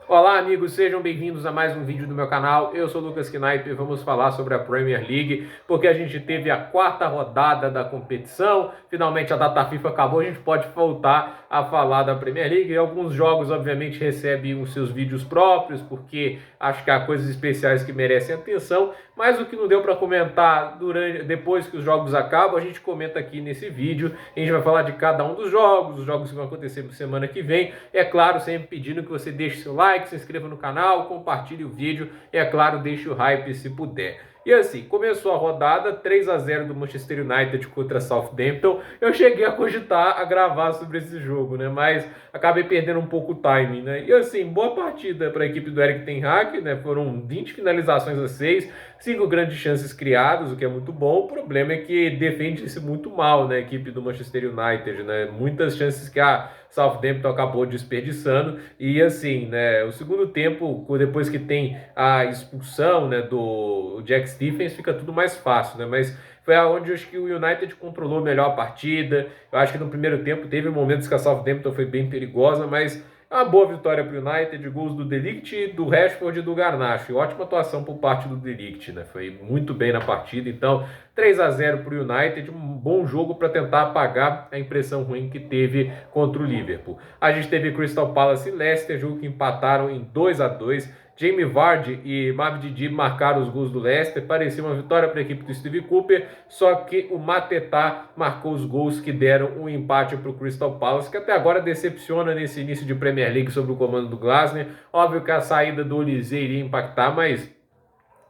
Olá, amigos, sejam bem-vindos a mais um vídeo do meu canal. Eu sou o Lucas Knipe e vamos falar sobre a Premier League, porque a gente teve a quarta rodada da competição. Finalmente a data FIFA acabou, a gente pode voltar a falar da Premier League. E alguns jogos, obviamente, recebem os seus vídeos próprios, porque acho que há coisas especiais que merecem atenção. Mas o que não deu para comentar depois que os jogos acabam, a gente comenta aqui nesse vídeo. A gente vai falar de cada um dos jogos, os jogos que vão acontecer semana que vem. É claro, sempre pedindo que você deixe seu like, se inscreva no canal, compartilhe o vídeo e, é claro, deixe o hype se puder. E assim, começou a rodada, 3-0 do Manchester United contra Southampton. Eu cheguei a cogitar a gravar sobre esse jogo, né? Mas acabei perdendo um pouco o timing, né? E assim, boa partida para a equipe do Erik ten Hag, né? Foram 20 finalizações a 6, 5 grandes chances criadas, o que é muito bom. O problema é que defende-se muito mal, né? A equipe do Manchester United, né? Muitas chances que a Southampton acabou desperdiçando. E assim, né? O segundo tempo, depois que tem a expulsão, né, do Jack Stephens, fica tudo mais fácil, né? Mas foi aonde eu acho que o United controlou melhor a partida. Eu acho que no primeiro tempo teve momentos que a Southampton foi bem perigosa, mas é uma boa vitória para o United, gols do De Ligt, do Rashford e do Garnacho. Ótima atuação por parte do De Ligt, né? Foi muito bem na partida. Então, 3-0 para o United, um bom jogo para tentar apagar a impressão ruim que teve contra o Liverpool. A gente teve Crystal Palace e Leicester, jogo que empataram em 2-2. Jamie Vardy e Mavidi marcaram os gols do Leicester. Parecia uma vitória para a equipe do Steve Cooper, só que o Mateta marcou os gols que deram um empate para o Crystal Palace, que até agora decepciona nesse início de Premier League sob o comando do Glasner. Óbvio que a saída do Olise iria impactar, mas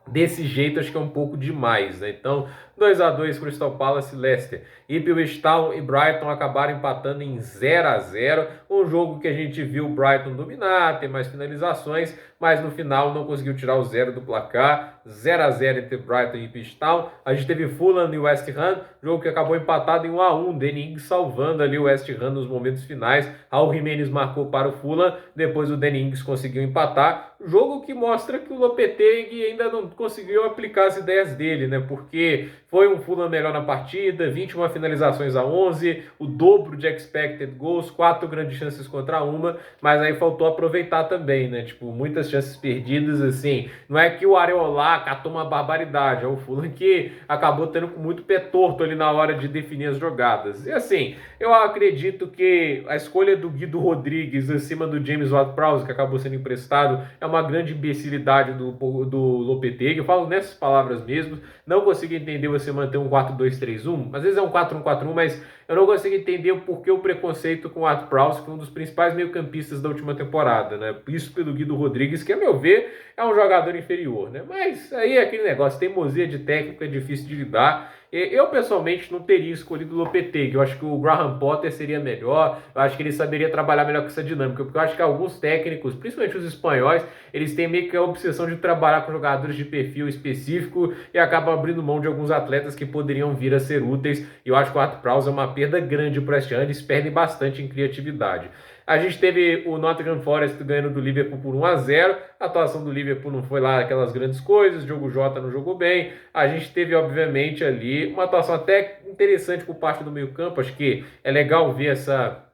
desse jeito acho que é um pouco demais, né? Então, 2-2 Crystal Palace e Leicester. Ipswich Town e Brighton acabaram empatando em 0-0. Um jogo que a gente viu o Brighton dominar, ter mais finalizações, mas no final não conseguiu tirar o zero do placar. 0-0 entre Brighton e Ipswich Town. A gente teve Fulham e West Ham, jogo que acabou empatado em 1-1. Danny Ings salvando ali o West Ham nos momentos finais. Raul Jimenez marcou para o Fulham, depois o Danny Ings conseguiu empatar. Jogo que mostra que o Lopetegui ainda não conseguiu aplicar as ideias dele, né? Porque foi um Fulham melhor na partida, 21 finalizações a 11, o dobro de expected goals, 4 grandes chances contra uma, mas aí faltou aproveitar também, né? Tipo, muitas chances perdidas, assim. Não é que o Areola catou uma barbaridade, é o Fulham que acabou tendo muito pé torto ali na hora de definir as jogadas. E assim, eu acredito que a escolha do Guido Rodrigues acima do James Ward-Prowse, que acabou sendo emprestado, é uma grande imbecilidade do Lopetegui. Eu falo nessas palavras mesmo. Não consigo entender você manter um 4-2-3-1. Às vezes é um 4-1-4-1, mas eu não consigo entender por que o preconceito com o Ward-Prowse, que foi um dos principais meio-campistas da última temporada, né? Isso pelo Guido Rodrigues, que a meu ver é um jogador inferior, né? Mas aí é aquele negócio, teimosia de técnico é difícil de lidar. Eu, pessoalmente, não teria escolhido o Lopetegui. Eu acho que o Graham Potter seria melhor. Eu acho que ele saberia trabalhar melhor com essa dinâmica. Porque eu acho que alguns técnicos, principalmente os espanhóis, eles têm meio que a obsessão de trabalhar com jogadores de perfil específico e acabam abrindo mão de alguns atletas que poderiam vir a ser úteis. E eu acho que o Ward-Prowse é uma perda grande para este ano. Eles perdem bastante em criatividade. A gente teve o Nottingham Forest ganhando do Liverpool por 1-0. A atuação do Liverpool não foi lá aquelas grandes coisas. O Diogo Jota não jogou bem. A gente teve, obviamente, ali uma atuação até interessante por parte do meio-campo. Acho que é legal ver essa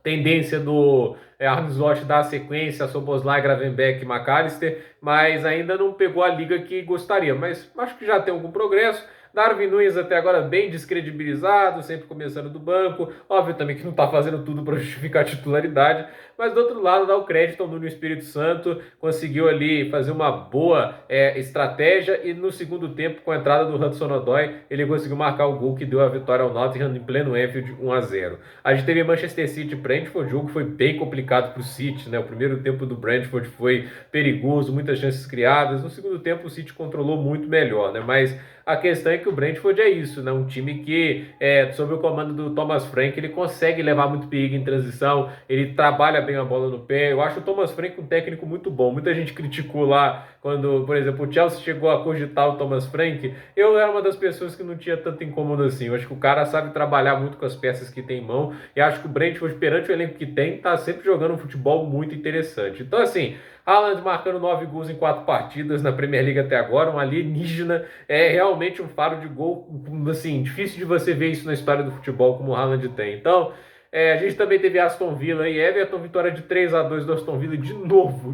tendência do Arne Slot dar sequência a Szoboszlai, Gravenberch e McAllister, mas ainda não pegou a liga que gostaria. Mas acho que já tem algum progresso. Darwin Núñez até agora bem descredibilizado, sempre começando do banco. Óbvio também que não está fazendo tudo para justificar a titularidade, mas do outro lado dá o crédito ao Nuno Espírito Santo, conseguiu ali fazer uma boa estratégia e no segundo tempo, com a entrada do Hudson-Odoi, ele conseguiu marcar o gol que deu a vitória ao Nottingham em pleno Anfield 1-0. A gente teve Manchester City e Brentford, o jogo foi bem complicado para o City, né? O primeiro tempo do Brentford foi perigoso, muitas chances criadas. No segundo tempo o City controlou muito melhor, né? Mas a questão é que o Brentford é isso, né? Um time que, sob o comando do Thomas Frank, ele consegue levar muito perigo em transição, ele trabalha bem a bola no pé. Eu acho o Thomas Frank um técnico muito bom. Muita gente criticou lá quando, por exemplo, o Chelsea chegou a cogitar o Thomas Frank. Eu era uma das pessoas que não tinha tanto incômodo assim. Eu acho que o cara sabe trabalhar muito com as peças que tem em mão e acho que o Brentford, perante o elenco que tem, tá sempre jogando um futebol muito interessante. Então, assim, Haaland marcando 9 gols em 4 partidas na Premier League até agora, um alienígena, é realmente um faro de gol, assim, difícil de você ver isso na história do futebol como o Haaland tem. Então, A gente também teve Aston Villa e Everton, vitória de 3-2 do Aston Villa de novo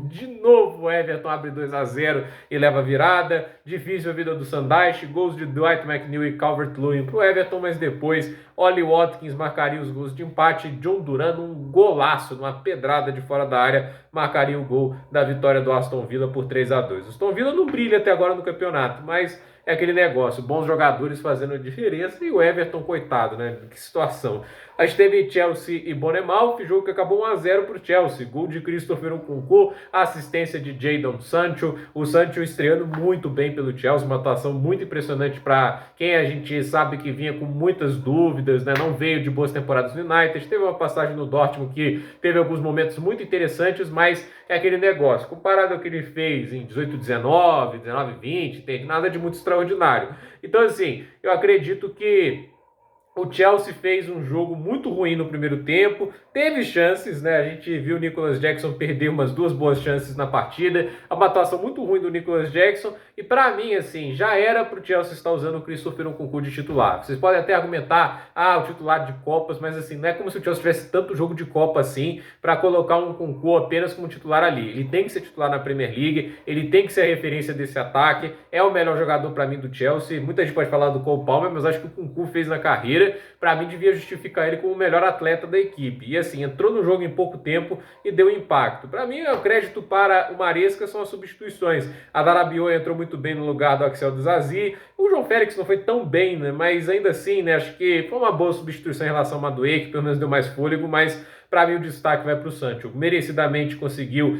o Everton abre 2-0 e leva virada. Difícil a vida do Sandaich, gols de Dwight McNeil e Calvert-Lewin para o Everton, mas depois Ollie Watkins marcaria os gols de empate, John Duran um golaço, numa pedrada de fora da área, marcaria o gol da vitória do Aston Villa por 3-2. O Aston Villa não brilha até agora no campeonato, mas é aquele negócio, bons jogadores fazendo a diferença e o Everton, coitado, né? Que situação. A gente teve Chelsea e Bournemouth, jogo que acabou 1-0 para o Chelsea. Gol de Christopher Nkunku, assistência de Jadon Sancho. O Sancho estreando muito bem pelo Chelsea, uma atuação muito impressionante para quem a gente sabe que vinha com muitas dúvidas, né? Não veio de boas temporadas no United, teve uma passagem no Dortmund que teve alguns momentos muito interessantes, mas é aquele negócio, comparado ao que ele fez em 18-19, 19-20, tem nada de muito extraordinário. Então, assim, eu acredito que o Chelsea fez um jogo muito ruim no primeiro tempo, teve chances, né? A gente viu o Nicolas Jackson perder umas 2 boas chances na partida, uma atuação muito ruim do Nicolas Jackson, e para mim, assim, já era para o Chelsea estar usando o Christopher Nkunku de titular. Vocês podem até argumentar, o titular de Copas, mas assim, não é como se o Chelsea tivesse tanto jogo de Copa assim, para colocar um Nkunku apenas como titular ali. Ele tem que ser titular na Premier League, ele tem que ser a referência desse ataque, é o melhor jogador para mim do Chelsea. Muita gente pode falar do Cole Palmer, mas acho que o Nkunku fez na carreira, para mim devia justificar ele como o melhor atleta da equipe. E assim, entrou no jogo em pouco tempo e deu impacto. Para mim, o crédito para o Maresca são as substituições. A Darabioa entrou muito bem no lugar do Axel Disasi. O João Félix não foi tão bem, né? Mas ainda assim, né? Acho que foi uma boa substituição em relação ao Madueke, que pelo menos deu mais fôlego, mas para mim o destaque vai para o Sancho. Merecidamente conseguiu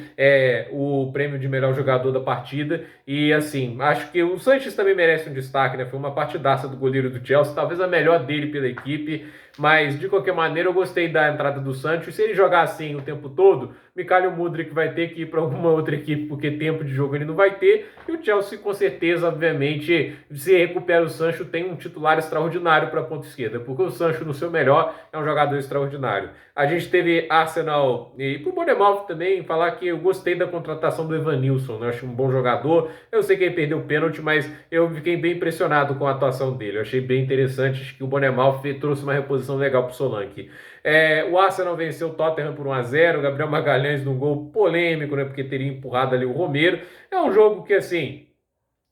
o prêmio de melhor jogador da partida. E assim, acho que o Sanches também merece um destaque, né? Foi uma partidaça do goleiro do Chelsea, talvez a melhor dele pela equipe. Mas de qualquer maneira eu gostei da entrada do Sancho. Se ele jogar assim o tempo todo, Mikhail Mudryk vai ter que ir para alguma outra equipe, porque tempo de jogo ele não vai ter. E o Chelsea, com certeza, obviamente, se recupera o Sancho, tem um titular extraordinário para a ponta esquerda, porque o Sancho, no seu melhor, é um jogador extraordinário. A gente teve Arsenal e pro Bournemouth também, falar que eu gostei da contratação do Evanilson, né? Eu acho um bom jogador. Eu sei que ele perdeu o pênalti, mas eu fiquei bem impressionado com a atuação dele. Eu achei bem interessante, acho que o Bournemouth trouxe uma reposição legal pro Solanke. O Arsenal venceu o Tottenham por 1-0, Gabriel Magalhães num gol polêmico, né? Porque teria empurrado ali o Romero. É um jogo que, assim,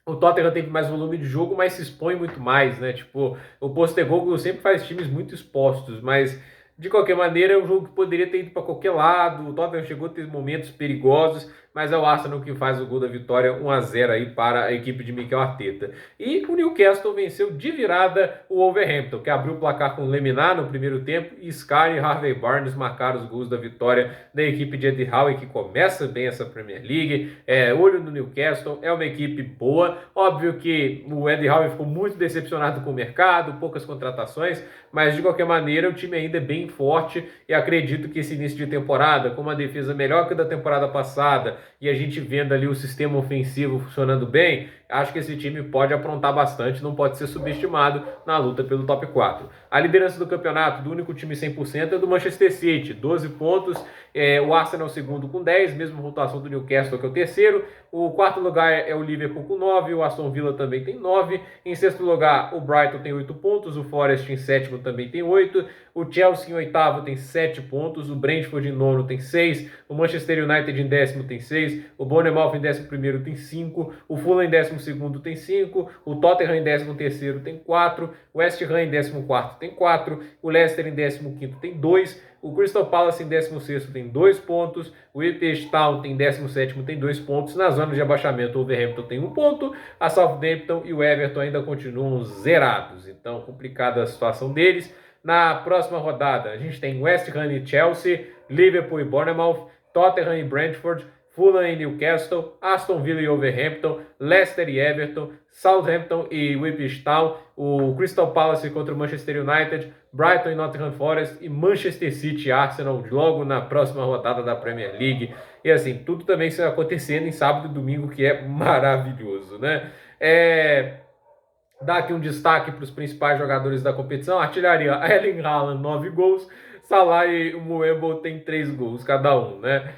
o Tottenham teve mais volume de jogo, mas se expõe muito mais, né? Tipo, o Postecoglou sempre faz times muito expostos, mas de qualquer maneira é um jogo que poderia ter ido para qualquer lado. O Tottenham chegou a ter momentos perigosos, mas é o Arsenal que faz o gol da vitória, 1-0 aí para a equipe de Mikel Arteta. E o Newcastle venceu de virada o Wolverhampton, que abriu o placar com Lemina no primeiro tempo, e Sky e Harvey Barnes marcaram os gols da vitória da equipe de Eddie Howe, que começa bem essa Premier League. Olho no Newcastle, é uma equipe boa. Óbvio que o Eddie Howe ficou muito decepcionado com o mercado, poucas contratações, mas de qualquer maneira o time ainda é bem forte, e acredito que esse início de temporada, com uma defesa melhor que a da temporada passada, e a gente vendo ali o sistema ofensivo funcionando bem, acho que esse time pode aprontar bastante, não pode ser subestimado na luta pelo top 4. A liderança do campeonato, do único time 100%, é do Manchester City, 12 pontos, o Arsenal segundo com 10, mesma pontuação do Newcastle, que é o terceiro. O quarto lugar é o Liverpool com 9, o Aston Villa também tem 9. Em sexto lugar, o Brighton tem 8 pontos, o Forest em sétimo também tem 8, o Chelsea em oitavo tem 7 pontos, o Brentford em nono tem 6, o Manchester United em décimo tem 6, o Bournemouth em décimo primeiro tem 5, o Fulham em décimo segundo tem 5, o Tottenham em décimo terceiro tem 4, o West Ham em décimo quarto tem 4, o Leicester em décimo quinto tem 2, o Crystal Palace em 16º tem 2 pontos, o Ipswich Town em 17º tem 2 pontos, na zona de abaixamento o Wolverhampton tem 1 ponto, a Southampton e o Everton ainda continuam zerados, então complicada a situação deles. Na próxima rodada a gente tem West Ham e Chelsea, Liverpool e Bournemouth, Tottenham e Brentford, Fulham e Newcastle, Aston Villa e Wolverhampton, Leicester e Everton, Southampton e Ipswich Town, o Crystal Palace contra o Manchester United, Brighton e Nottingham Forest e Manchester City e Arsenal logo na próxima rodada da Premier League. E assim, tudo também está acontecendo em sábado e domingo, que é maravilhoso, né? Dá aqui um destaque para os principais jogadores da competição. Artilharia, Erling Haaland, 9 gols. Salah e o Mbeumo tem 3 gols cada um, né?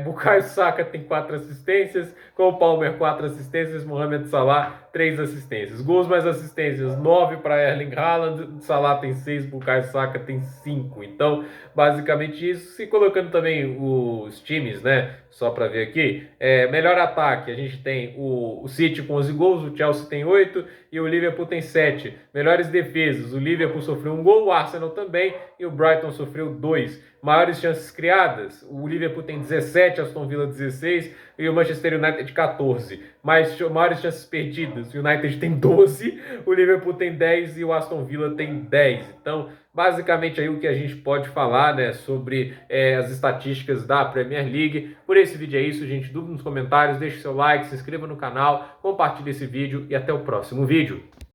Bukayo Saka tem 4 assistências, Cole Palmer 4 assistências, Mohamed Salah 3 assistências. Gols mais assistências, 9 para Erling Haaland, Salah tem 6, Bukayo Saka tem 5. Então, basicamente isso. Se colocando também os times, né? Só para ver aqui, melhor ataque, a gente tem o City com 11 gols, o Chelsea tem 8 e o Liverpool tem 7. Melhores defesas, o Liverpool sofreu 1 gol, o Arsenal também e o Brighton sofreu 2. Maiores chances criadas, o Liverpool tem 17, Aston Villa 16 e o Manchester United 14. Maiores chances perdidas, o United tem 12, o Liverpool tem 10 e o Aston Villa tem 10. Então, basicamente aí o que a gente pode falar, né, sobre as estatísticas da Premier League. Por esse vídeo é isso, gente. Dúvida nos comentários, deixe seu like, se inscreva no canal, compartilhe esse vídeo e até o próximo vídeo.